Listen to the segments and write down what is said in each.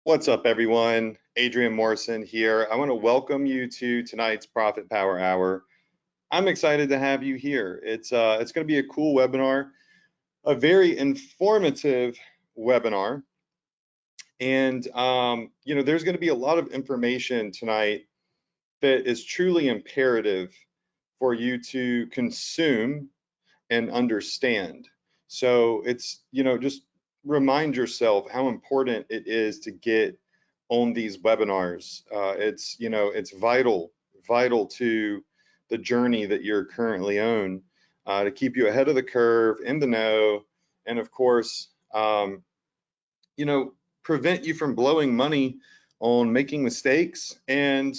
What's up, everyone? Adrian Morrison here. I want to welcome you to tonight's Profit Power Hour. I'm excited to have you here. It's going to be a cool webinar, a very informative webinar, and there's going to be a lot of information tonight that is truly imperative for you to consume and understand. So just remind yourself how important it is to get on these webinars. It's vital to the journey that you're currently on, to keep you ahead of the curve, in the know, and of course, prevent you from blowing money on making mistakes and,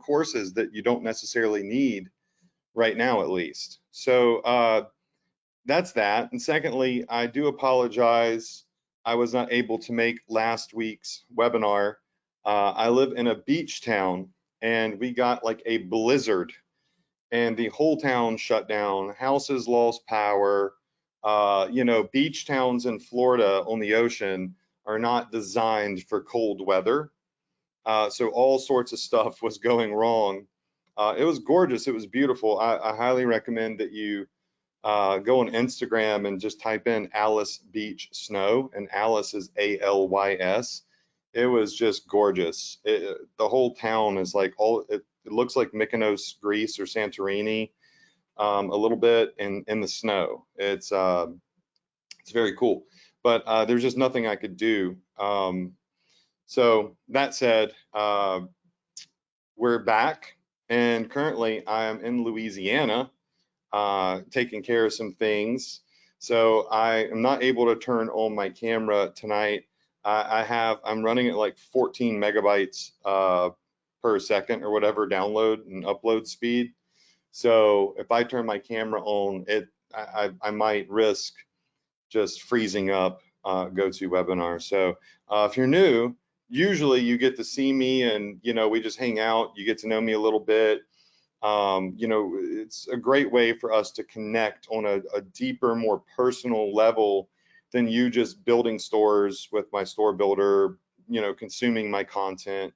courses that you don't necessarily need right now, at least. So that's that. And secondly, I do apologize. I was not able to make last week's webinar. I live in a beach town and we got like a blizzard and the whole town shut down. Houses lost power. Beach towns in Florida on the ocean are not designed for cold weather. So all sorts of stuff was going wrong. It was gorgeous. It was beautiful. I highly recommend that you go on Instagram and just type in Alice Beach Snow, and Alice is ALYS. It was just gorgeous. The whole town is like it looks like Mykonos, Greece, or Santorini, a little bit in the snow. It's very cool, but there's just nothing I could do. So that said, we're back, and currently I am in Louisiana, taking care of some things. So I am not able to turn on my camera tonight. I'm running at like 14 megabytes per second or whatever download and upload speed. So if I turn my camera on, I might risk just freezing up GoToWebinar. So if you're new, usually you get to see me and we just hang out. You get to know me a little bit. It's a great way for us to connect on a deeper, more personal level than you just building stores with my store builder, consuming my content.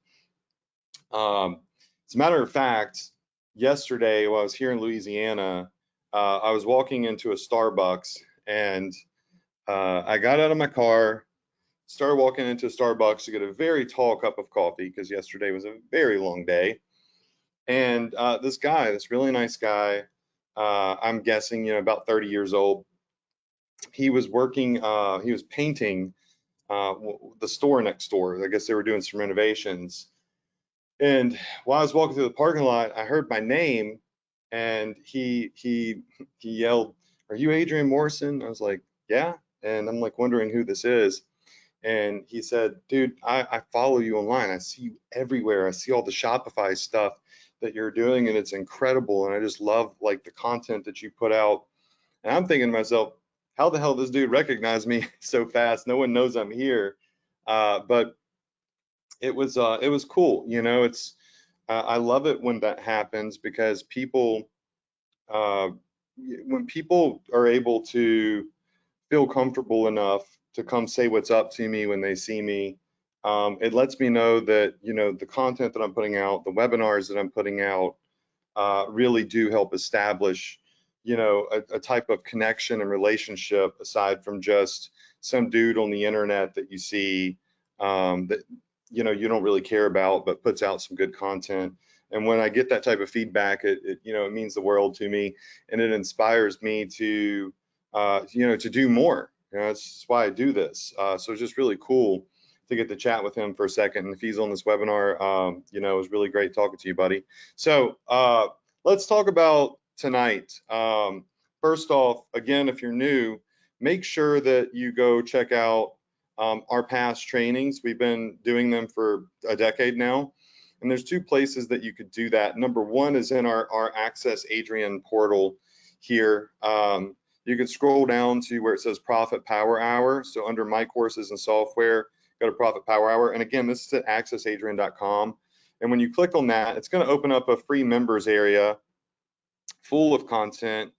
As a matter of fact, yesterday while I was here in Louisiana, I was walking into a Starbucks and I got out of my car, started walking into Starbucks to get a very tall cup of coffee because yesterday was a very long day. And this really nice guy, I'm guessing, about 30 years old, he was painting the store next door. I guess they were doing some renovations. And while I was walking through the parking lot, I heard my name and he yelled, "Are you Adrian Morrison?" I was like, "Yeah." And I'm like wondering who this is. And he said, "Dude, I follow you online. I see you everywhere. I see all the Shopify stuff that you're doing and it's incredible. And I just love like the content that you put out." And I'm thinking to myself, how the hell does this dude recognize me so fast? No one knows I'm here. But it was cool. I love it when that happens because uh, when people are able to feel comfortable enough to come say what's up to me when they see me, it lets me know that the content that I'm putting out, the webinars that I'm putting out, really do help establish a type of connection and relationship aside from just some dude on the internet that you see, that you don't really care about but puts out some good content. And when I get that type of feedback, it means the world to me, and it inspires me to to do more. That's why I do this. So it's just really cool to get to chat with him for a second. And if he's on this webinar, it was really great talking to you, buddy. So let's talk about tonight. First off, again, if you're new, make sure that you go check out our past trainings. We've been doing them for a decade now. And there's two places that you could do that. Number one is in our Access Adrian portal here. You can scroll down to where it says Profit Power Hour. So under My Courses and Software, go to Profit Power Hour. And again, this is at accessadrian.com. And when you click on that, it's going to open up a free members area full of content.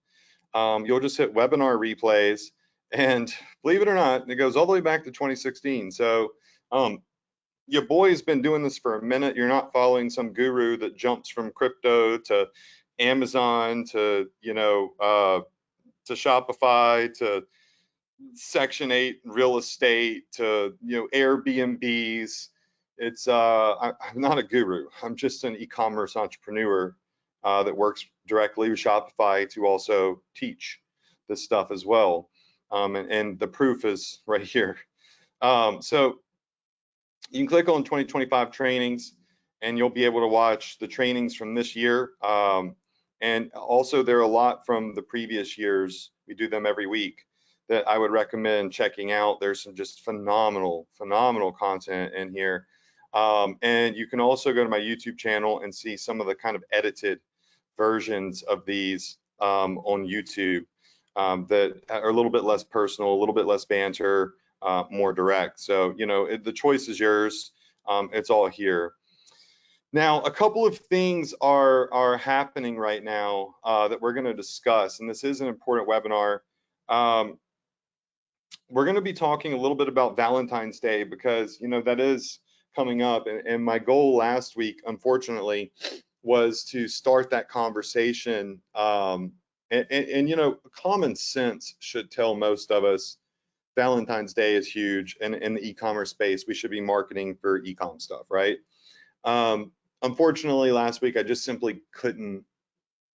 You'll just hit webinar replays. And believe it or not, it goes all the way back to 2016. So your boy's been doing this for a minute. You're not following some guru that jumps from crypto to Amazon to, to Shopify to Section 8 real estate to, Airbnbs. I'm not a guru. I'm just an e-commerce entrepreneur that works directly with Shopify to also teach this stuff as well. And the proof is right here. So you can click on 2025 trainings and you'll be able to watch the trainings from this year. And also there are a lot from the previous years. We do them every week that I would recommend checking out. There's some just phenomenal content in here. And you can also go to my YouTube channel and see some of the kind of edited versions of these on YouTube that are a little bit less personal, a little bit less banter, more direct. So, the choice is yours. It's all here. Now, a couple of things are happening right now that we're going to discuss, and this is an important webinar. We're going to be talking a little bit about Valentine's Day because, that is coming up. And my goal last week, unfortunately, was to start that conversation. And common sense should tell most of us Valentine's Day is huge, and in the e-commerce space, we should be marketing for e-com stuff, right? Unfortunately, last week I just simply couldn't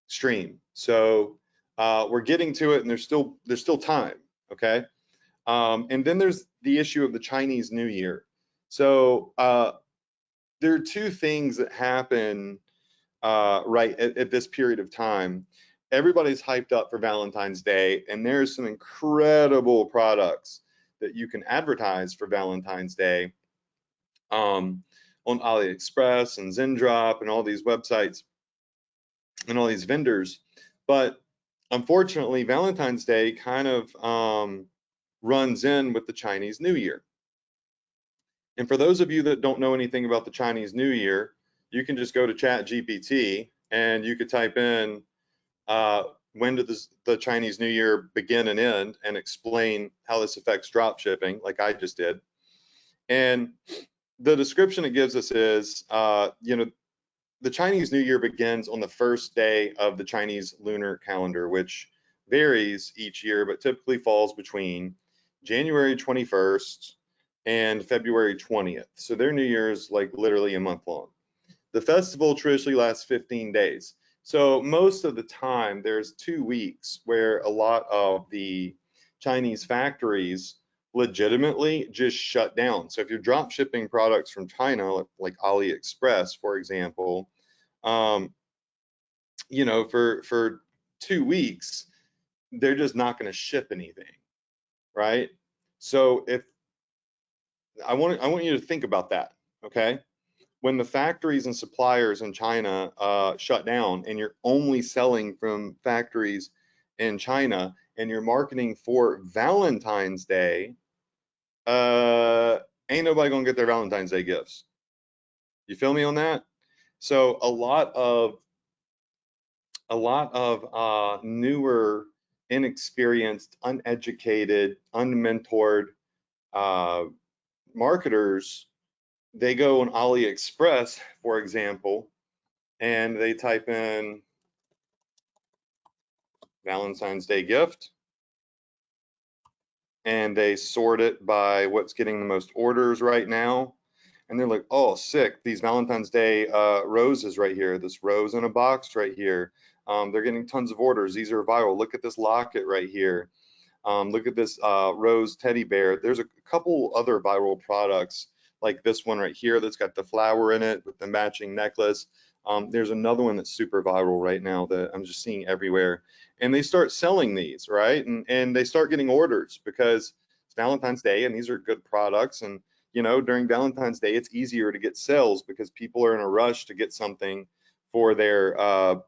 stream, so we're getting to it, and there's still time, okay? And then there's the issue of the Chinese New Year. So there are two things that happen right at this period of time. Everybody's hyped up for Valentine's Day, and there's some incredible products that you can advertise for Valentine's Day on AliExpress and Zendrop and all these websites and all these vendors. But unfortunately, Valentine's Day kind of runs in with the Chinese New Year. And for those of you that don't know anything about the Chinese New Year, you can just go to ChatGPT and you could type in when did the Chinese New Year begin and end, and explain how this affects drop shipping, like I just did. And the description it gives us is, the Chinese New Year begins on the first day of the Chinese lunar calendar, which varies each year, but typically falls between January 21st and February 20th. So their New Year is like literally a month long. The festival traditionally lasts 15 days. So most of the time, there's 2 weeks where a lot of the Chinese factories legitimately just shut down. So if you're drop shipping products from China, like AliExpress, for example, for 2 weeks, they're just not going to ship anything, right? So if I want you to think about that, okay? When the factories and suppliers in China shut down, and you're only selling from factories in China, and you're marketing for Valentine's Day, ain't nobody gonna get their Valentine's Day gifts. You feel me on that? So a lot of newer, inexperienced, uneducated, unmentored marketers, they go on AliExpress, for example, and they type in Valentine's Day gift, and they sort it by what's getting the most orders right now. And they're like, oh, sick, these Valentine's Day roses right here, this rose in a box right here. They're getting tons of orders. These are viral. Look at this locket right here. Look at this rose teddy bear. There's a couple other viral products like this one right here that's got the flower in it with the matching necklace. There's another one that's super viral right now that I'm just seeing everywhere. And they start selling these, right? And they start getting orders because it's Valentine's Day and these are good products. And, during Valentine's Day, it's easier to get sales because people are in a rush to get something for their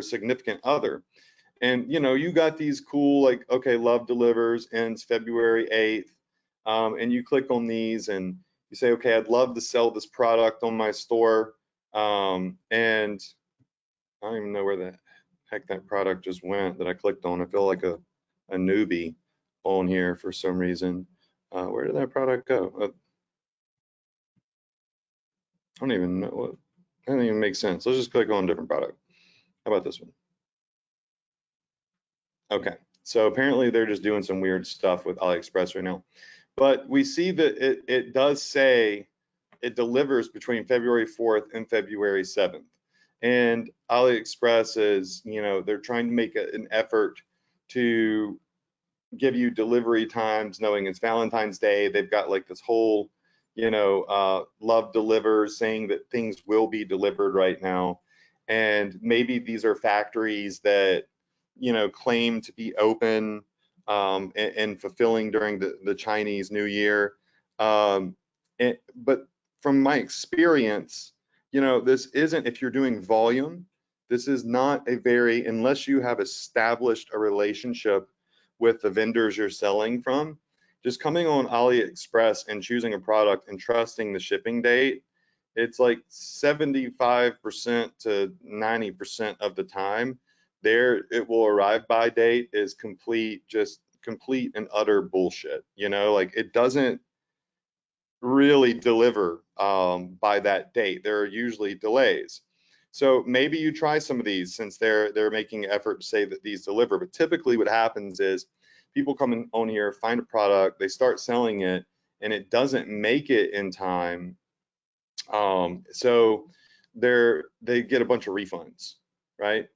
significant other. And you got these cool, like, okay, love delivers, ends February 8th, and you click on these and you say, okay, I'd love to sell this product on my store, and I don't even know where the heck that product just went that I clicked on. I feel like a newbie on here for some reason. Where did that product go? I don't even know what, that doesn't even make sense. Let's just click on a different product. How about this one? Okay, so apparently they're just doing some weird stuff with AliExpress right now. But we see that it does say it delivers between February 4th and February 7th. And AliExpress is, they're trying to make an effort to give you delivery times, knowing it's Valentine's Day. They've got like this whole, love delivers, saying that things will be delivered right now. And maybe these are factories that, claim to be open and fulfilling during the Chinese New Year. But from my experience, this isn't, if you're doing volume, this is not a very, unless you have established a relationship with the vendors you're selling from, just coming on AliExpress and choosing a product and trusting the shipping date, it's like 75% to 90% of the time there it will arrive by date is just complete and utter bullshit. Like it doesn't really deliver by that date. There are usually delays. So maybe you try some of these since they're making an effort to say that these deliver. But typically what happens is people come on here, find a product, they start selling it, and it doesn't make it in time. So they get a bunch of refunds, right?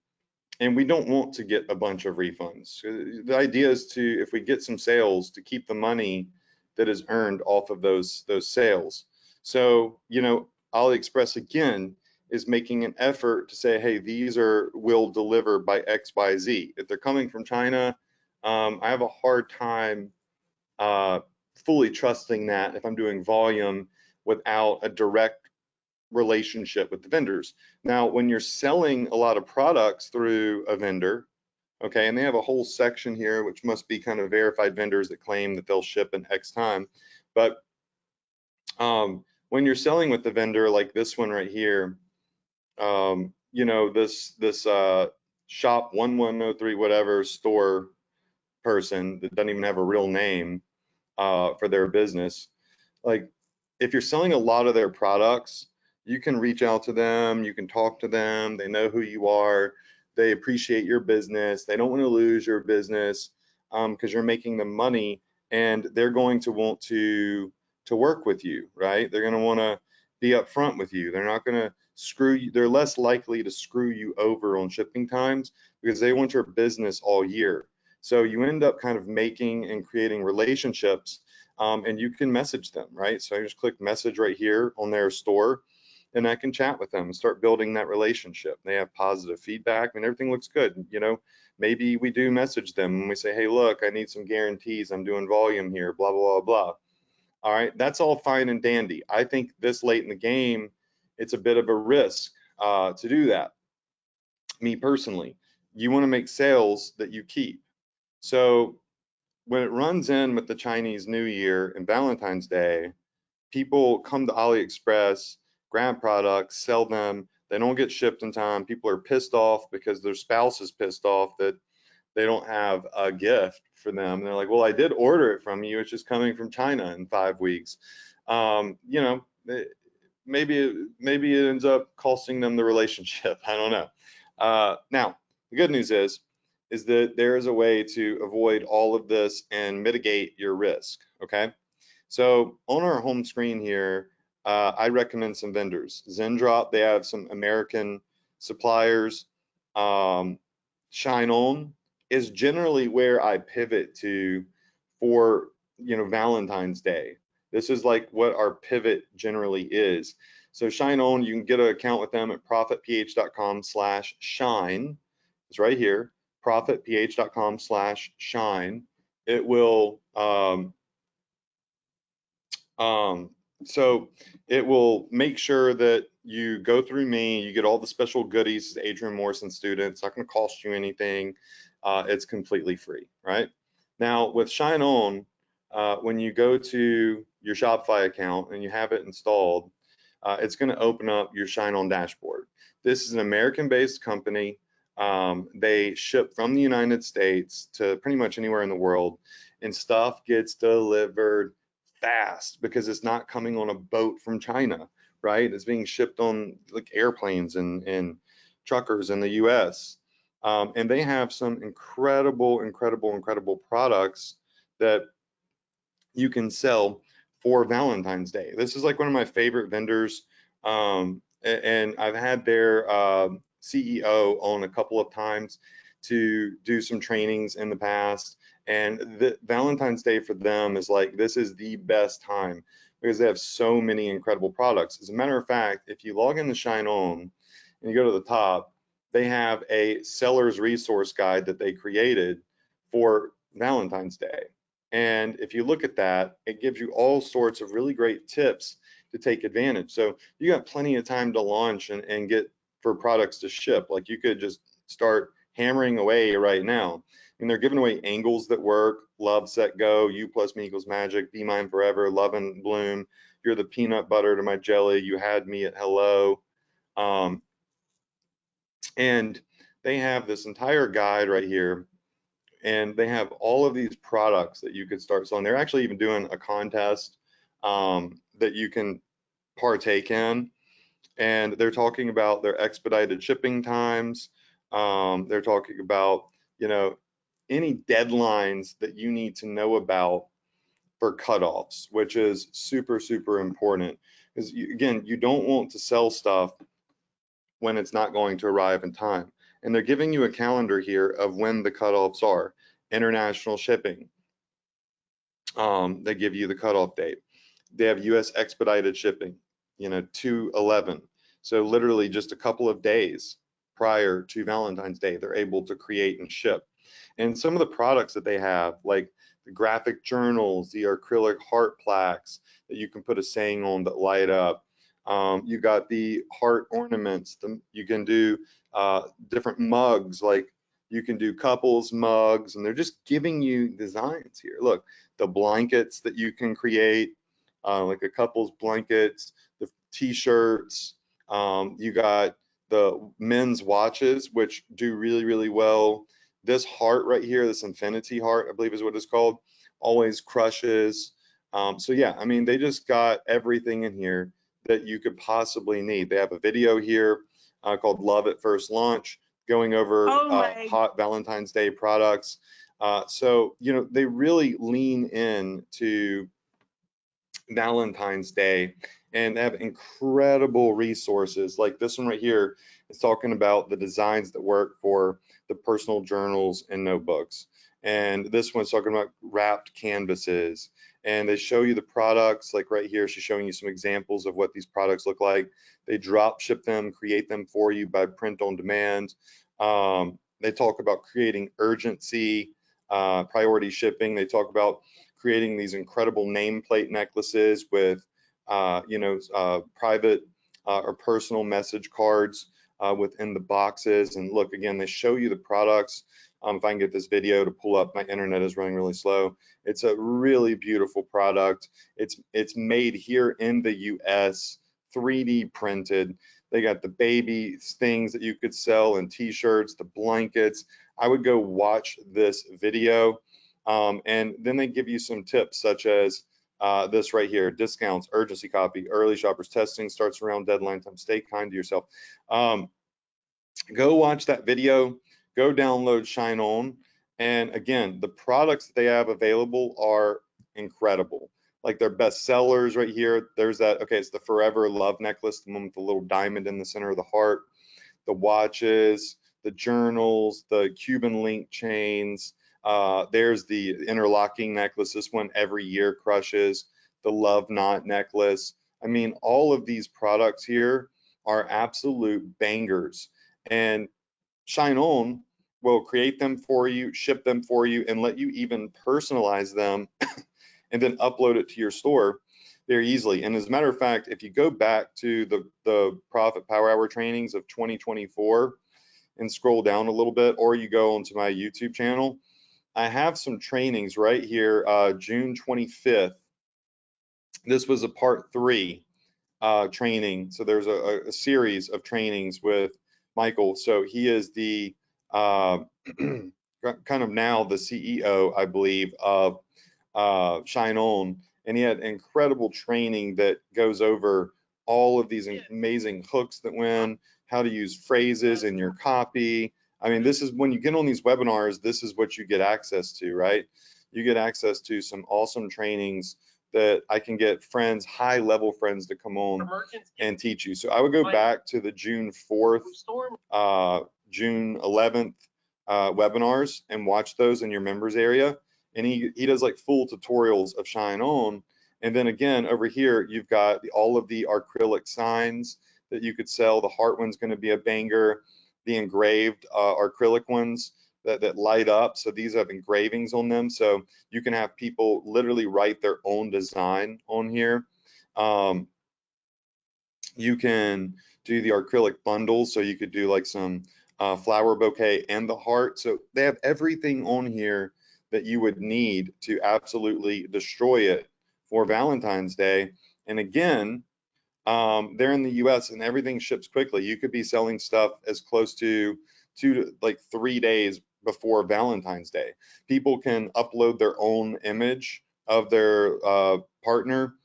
And we don't want to get a bunch of refunds. The idea is to, if we get some sales, to keep the money that is earned off of those sales. So, AliExpress again is making an effort to say, hey, these will deliver by X, Y, Z. If they're coming from China, I have a hard time fully trusting that if I'm doing volume without a direct relationship with the vendors. Now, when you're selling a lot of products through a vendor, okay, and they have a whole section here, which must be kind of verified vendors that claim that they'll ship in X time. But when you're selling with the vendor, like this one right here, this shop 1103 whatever store person that doesn't even have a real name for their business, like if you're selling a lot of their products, you can reach out to them, you can talk to them, they know who you are, they appreciate your business, they don't want to lose your business because you're making them money, and they're going to want to work with you, right? They're going to want to be upfront with you. They're not going to screw you. They're less likely to screw you over on shipping times because they want your business all year. So you end up kind of making and creating relationships, and you can message them, right? So I just click message right here on their store, and I can chat with them and start building that relationship. They have positive feedback and everything looks good. Maybe we do message them and we say, hey, look, I need some guarantees. I'm doing volume here, blah, blah, blah, blah. All right, that's all fine and dandy. I think this late in the game, it's a bit of a risk to do that. Me personally, you want to make sales that you keep. So when it runs in with the Chinese New Year and Valentine's Day, people come to AliExpress, grab products, sell them. They don't get shipped in time. People are pissed off because their spouse is pissed off that they don't have a gift for them. And they're like, well, I did order it from you. It's just coming from China in 5 weeks. Maybe it ends up costing them the relationship. I don't know. Now, the good news is that there is a way to avoid all of this and mitigate your risk, okay? So on our home screen here, I recommend some vendors. Zendrop, they have some American suppliers. Shine On is generally where I pivot to for, Valentine's Day. This is like what our pivot generally is. So Shine On, you can get an account with them at profitph.com/shine. It's right here, profitph.com/shine. It will, so it will make sure that you go through me, you get all the special goodies as Adrian Morrison student. It's not going to cost you anything. It's completely free, right? Now with Shine On, when you go to your Shopify account and you have it installed, it's going to open up your Shine On dashboard. This is an American-based company. They ship from the United States to pretty much anywhere in the world, and stuff gets delivered fast because it's not coming on a boat from China, right? It's being shipped on like airplanes and truckers in the US. And they have some incredible products that you can sell for Valentine's Day. This is like one of my favorite vendors. And I've had their CEO on a couple of times to do some trainings in the past. And the Valentine's Day for them is like, this is the best time because they have so many incredible products. As a matter of fact, if you log into Shine On and you go to the top, they have a seller's resource guide that they created for Valentine's Day. And if you look at that, it gives you all sorts of really great tips to take advantage. So you got plenty of time to launch and get for products to ship. Like you could just start hammering away right now. And they're giving away angles that work, love, set, go, you plus me equals magic, be mine forever, love and bloom, you're the peanut butter to my jelly, you had me at hello. And they have this entire guide right here, and they have all of these products that you could start selling. They're actually even doing a contest that you can partake in, and they're talking about their expedited shipping times. They're talking about, you know, any deadlines that you need to know about for cutoffs, which is super important. Because again, you don't want to sell stuff when it's not going to arrive in time. And they're giving you a calendar here of when the cutoffs are. International shipping, they give you the cutoff date. They have US expedited shipping, you know, 2/11. So literally just a couple of days prior to Valentine's Day, they're able to create and ship. And some of the products that they have, like the graphic journals, the acrylic heart plaques that you can put a saying on that light up. You got the heart ornaments. You can do different mugs, like you can do couples mugs, and they're just giving you designs here. Look, the blankets that you can create, like a couple's blankets, the t-shirts. You got the men's watches, which do really well. This heart right here, this infinity heart, I believe is what it's called, always crushes. So yeah, I mean, they just got everything in here that you could possibly need. They have a video here called Love at First Launch, going over hot Valentine's Day products. So, you know, they really lean in to Valentine's Day and have incredible resources. Like this one right here is talking about the designs that work for the personal journals and notebooks. And this one's talking about wrapped canvases. And they show you the products, like right here, she's showing you some examples of what these products look like. They drop ship them, create them for you by print on demand. They talk about creating urgency, priority shipping. They talk about creating these incredible nameplate necklaces with, private or personal message cards within the boxes. And look, again, they show you the products. If I can get this video to pull up, my internet is running really slow. It's a really beautiful product. It's made here in the US, 3D printed. They got the baby things that you could sell and t-shirts, the blankets. I would go watch this video. And then they give you some tips such as this right here: discounts, urgency copy, early shoppers testing starts around deadline time. Stay kind to yourself. Go watch that video, go download Shine On. And again, the products that they have available are incredible. Like their best sellers right here. There's that, okay, it's the Forever Love necklace, the one with the little diamond in the center of the heart, the watches, the journals, the Cuban link chains. There's the interlocking necklace. This one every year crushes. The love knot necklace. I mean, all of these products here are absolute bangers. And Shine On will create them for you, ship them for you, and let you even personalize them and then upload it to your store very easily. And as a matter of fact, if you go back to the Profit Power Hour trainings of 2024 and scroll down a little bit, or you go onto my YouTube channel, I have some trainings right here, June 25th. This was a part 3 training. So there's a series of trainings with Michael. So he is the kind of now the CEO, I believe, of Shine On. and he had incredible training that goes over all of these amazing hooks that win, how to use phrases in your copy. I mean, this is when you get on these webinars, this is what you get access to, right? You get access to some awesome trainings that I can get friends, high level friends to come on and teach you. So I would go back to the June 4th, June 11th webinars and watch those in your members area. And he does like full tutorials of Shine On. And then again, over here, you've got all of the acrylic signs that you could sell. The heart one's going to be a banger. The engraved acrylic ones that light up. So these have engravings on them. So you can have people literally write their own design on here. You can do the acrylic bundles. So you could do like some flower bouquet and the heart. So they have everything on here that you would need to absolutely destroy it for Valentine's Day. And again, they're in the US and everything ships quickly. You could be selling stuff as close to 2 to like 3 days before Valentine's Day. People can upload their own image of their partner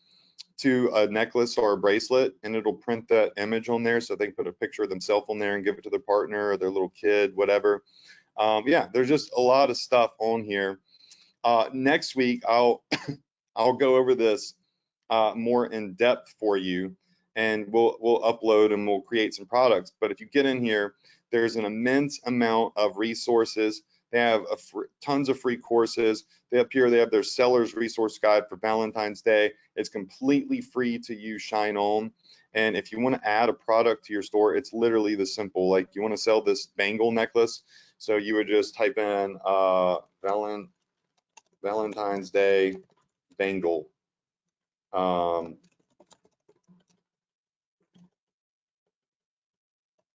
to a necklace or a bracelet, and it'll print that image on there, so they can put a picture of themselves on there and give it to their partner or their little kid, whatever. Yeah, there's just a lot of stuff on here. Next week, I'll go over this more in depth for you, and we'll upload and we'll create some products. But if you get in here, there's an immense amount of resources. They have tons of free courses. They have their seller's resource guide for Valentine's Day. It's completely free to use Shine On. And if you want to add a product to your store, it's literally this simple. Like you want to sell this bangle necklace, so you would just type in Valentine's Day bangle.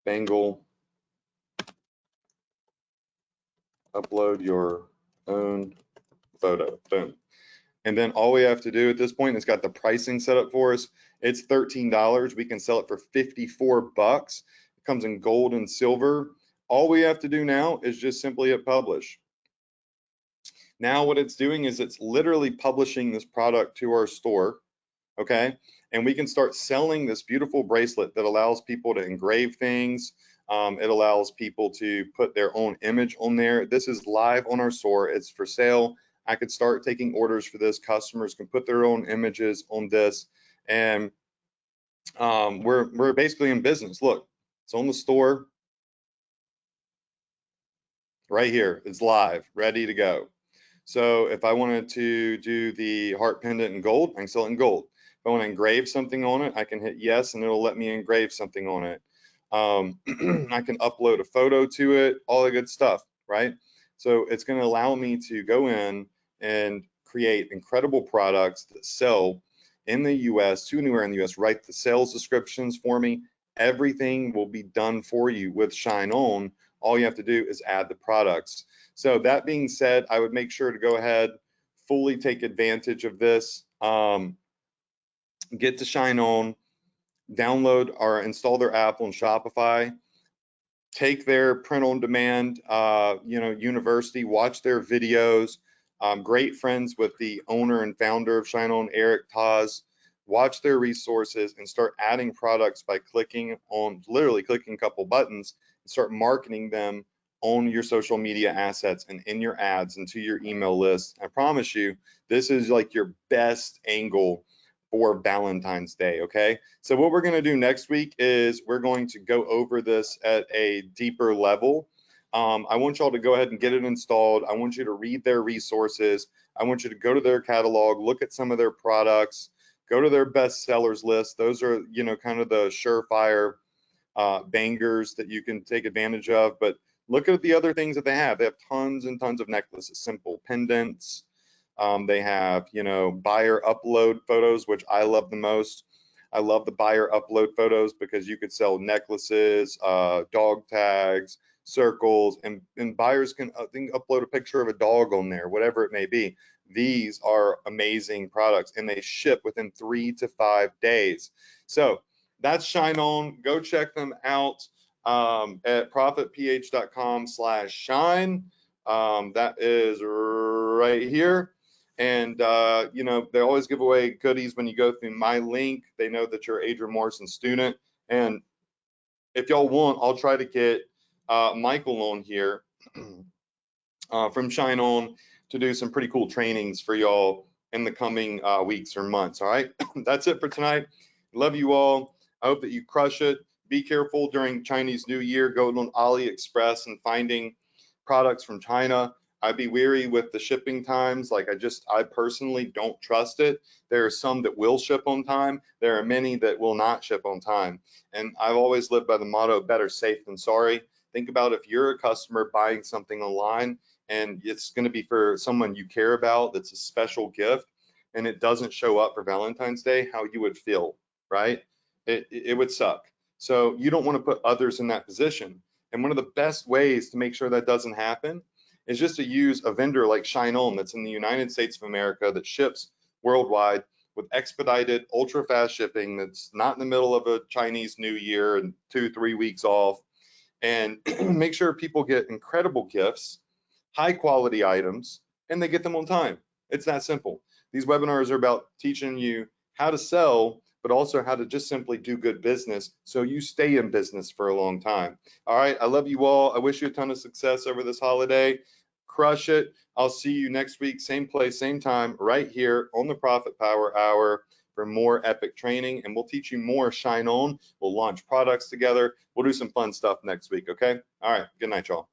Bangle, upload your own photo, boom. And then all we have to do at this point, it's got the pricing set up for us. It's $13. We can sell it for 54 bucks. It comes in gold and silver. All we have to do now is just simply hit publish. Now what it's doing is it's literally publishing this product to our store, okay? And we can start selling this beautiful bracelet that allows people to engrave things. It allows people to put their own image on there. This is live on our store. It's for sale. I could start taking orders for this. Customers can put their own images on this, and we're basically in business. Look, it's on the store right here. It's live, ready to go. So if I wanted to do the heart pendant in gold, I can sell it in gold. If I want to engrave something on it, I can hit yes, and it'll let me engrave something on it. I can upload a photo to it, all the good stuff, right? So it's going to allow me to go in and create incredible products that sell in the US, to anywhere in the US, write the sales descriptions for me. Everything will be done for you with Shine On. All you have to do is add the products. So that being said, I would make sure to go ahead, fully take advantage of this. Get to Shine On, download or install their app on Shopify, take their print on demand, university, watch their videos. Great friends with the owner and founder of Shine On, Eric Taz. Watch their resources and start adding products by literally clicking a couple buttons and start marketing them on your social media assets and in your ads and to your email list. I promise you, this is like your best angle for Valentine's Day, okay? So what we're gonna do next week is we're going to go over this at a deeper level. I want y'all to go ahead and get it installed. I want you to read their resources. I want you to go to their catalog, look at some of their products, go to their best sellers list. Those are, kind of the surefire bangers that you can take advantage of. But look at the other things that they have. They have tons and tons of necklaces, simple pendants. They have, buyer upload photos, which I love the most. I love the buyer upload photos because you could sell necklaces, dog tags, circles, and buyers can upload a picture of a dog on there, whatever it may be. These are amazing products, and they ship within 3 to 5 days. So that's Shine On. Go check them out at profitph.com/shine. That is right here. And you know, they always give away goodies when you go through my link. They know that you're Adrian Morrison student. And if y'all want, I'll try to get Michael on here from Shine On to do some pretty cool trainings for y'all in the coming weeks or months. All right, that's it for tonight. Love you all. I hope that you crush it. Be careful during Chinese New Year going on AliExpress and finding products from China. I'd be weary with the shipping times. Like I personally don't trust it. There are some that will ship on time. There are many that will not ship on time. And I've always lived by the motto, better safe than sorry. Think about if you're a customer buying something online and it's going to be for someone you care about, that's a special gift, and it doesn't show up for Valentine's Day, how you would feel, right? It would suck. So you don't want to put others in that position. And one of the best ways to make sure that doesn't happen is just to use a vendor like Shine On that's in the United States of America that ships worldwide with expedited, ultra fast shipping that's not in the middle of a Chinese New Year and 2-3 weeks off. And make sure people get incredible gifts, high quality items, and they get them on time. It's that simple. These webinars are about teaching you how to sell, but also how to just simply do good business so you stay in business for a long time. All right, I love you all. I wish you a ton of success over this holiday. Crush it. I'll see you next week, same place, same time, right here on the Profit Power Hour for more epic training, and we'll teach you more Shine On. We'll launch products together. We'll do some fun stuff next week, okay? All right, good night, y'all.